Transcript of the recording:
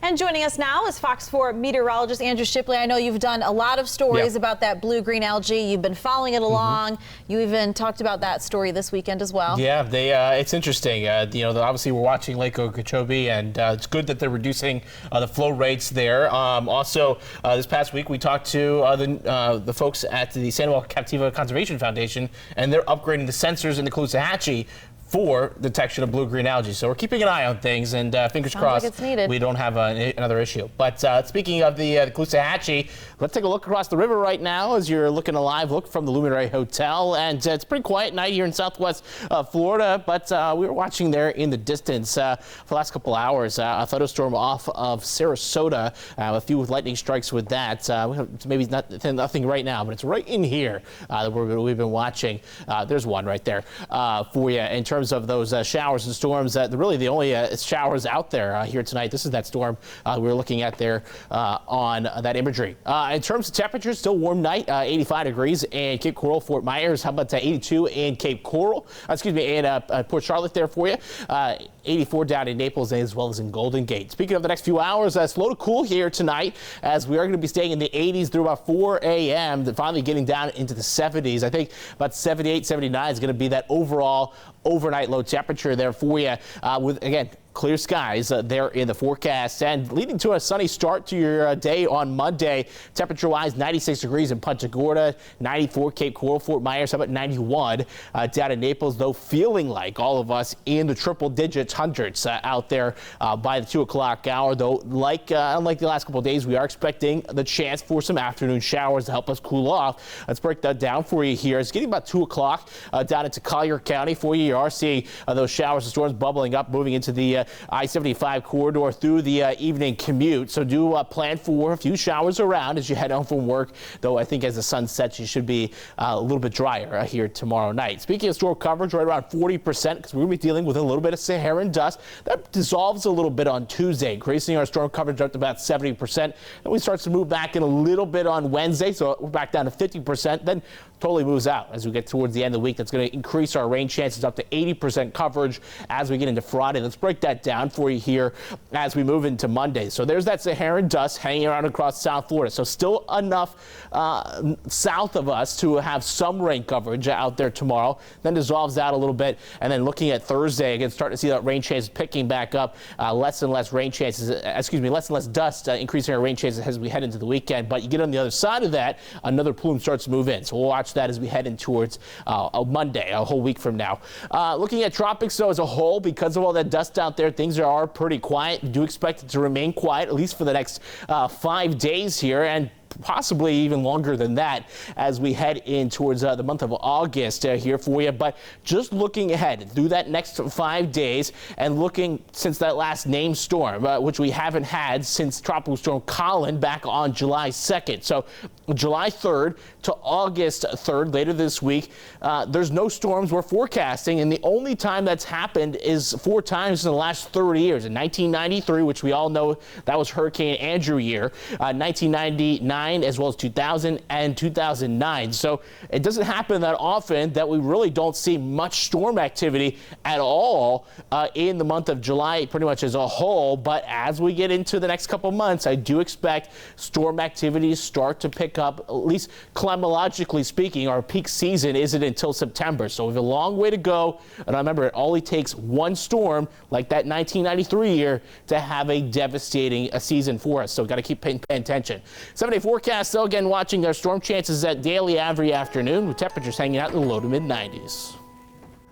And joining us now is Fox 4 meteorologist Andrew Shipley. I know you've done a lot of stories about that blue-green algae. You've been following it along. You even talked about that story this weekend as well. Yeah, it's interesting. Obviously we're watching Lake Okeechobee, and it's good that they're reducing the flow rates there. Also, this past week we talked to the folks at the Sandoval Captiva Conservation Foundation, and they're upgrading the sensors in the Caloosahatchee for detection of blue-green algae. So we're keeping an eye on things, and fingers crossed like it's needed. We don't have another issue. But speaking of the Caloosahatchee, let's take a look across the river right now as you're looking a live look from the Luminary Hotel. And it's pretty quiet night here in southwest Florida, but we were watching there in the distance for the last couple hours. A thunderstorm off of Sarasota, a few lightning strikes with that. Maybe nothing right now, but it's right in here that we've been watching. There's one right there for you in terms of those showers and storms. Really the only showers out there here tonight. This is that storm we were looking at there on that imagery. In terms of temperatures, still warm night, 85 degrees in Cape Coral, Fort Myers. How about 82 in Cape Coral? In Port Charlotte there for you. 84 down in Naples as well as in Golden Gate. Speaking of the next few hours, slow to cool here tonight as we are going to be staying in the 80s through about 4 a.m. Finally getting down into the 70s. I think about 78, 79 is going to be that overall overnight low temperature there for you with, again, clear skies there in the forecast, and leading to a sunny start to your day on Monday. Temperature-wise, 96 degrees in Punta Gorda, 94 Cape Coral, Fort Myers, how about 91 down in Naples, though feeling like all of us in the triple digits, hundreds out there by the 2 o'clock hour, though unlike the last couple of days, we are expecting the chance for some afternoon showers to help us cool off. Let's break that down for you here. It's getting about 2 o'clock down into Collier County for you. You are seeing those showers and storms bubbling up, moving into the I-75 corridor through the evening commute. So do plan for a few showers around as you head home from work, though I think as the sun sets, you should be a little bit drier here tomorrow night. Speaking of storm coverage, right around 40%, because we're going to be dealing with a little bit of Saharan dust. That dissolves a little bit on Tuesday, increasing our storm coverage up to about 70%. Then we start to move back in a little bit on Wednesday, so we're back down to 50%. Then totally moves out as we get towards the end of the week. That's going to increase our rain chances up to 80% coverage as we get into Friday. Let's break that down for you here as we move into Monday. So there's that Saharan dust hanging around across South Florida. So still enough south of us to have some rain coverage out there tomorrow. Then dissolves out a little bit. And then looking at Thursday, again, starting to see that rain chances picking back up. Less and less rain chances, less and less dust, increasing our rain chances as we head into the weekend. But you get on the other side of that, another plume starts to move in. So we'll watch that as we head in towards Monday, a whole week from now. Looking at tropics, though, as a whole, because of all that dust out there, things are pretty quiet. Do expect it to remain quiet, at least for the next 5 days here, and possibly even longer than that as we head in towards the month of August here for you. But just looking ahead through that next 5 days and looking since that last named storm, which we haven't had since Tropical Storm Colin back on July 2nd. So July 3rd to August 3rd, later this week, there's no storms we're forecasting, and the only time that's happened is 4 times in the last 30 years. In 1993, which we all know that was Hurricane Andrew year, 1999, as well as 2000 and 2009. So it doesn't happen that often that we really don't see much storm activity at all in the month of July, pretty much as a whole. But as we get into the next couple months, I do expect storm activities start to pick up, at least climatologically speaking. Our peak season isn't until September, so we have a long way to go. And remember, it only takes one storm like that 1993 year to have a devastating season for us. So we've got to keep paying attention. 7-day forecast, though, again, watching our storm chances at daily every afternoon with temperatures hanging out in the low to mid 90s.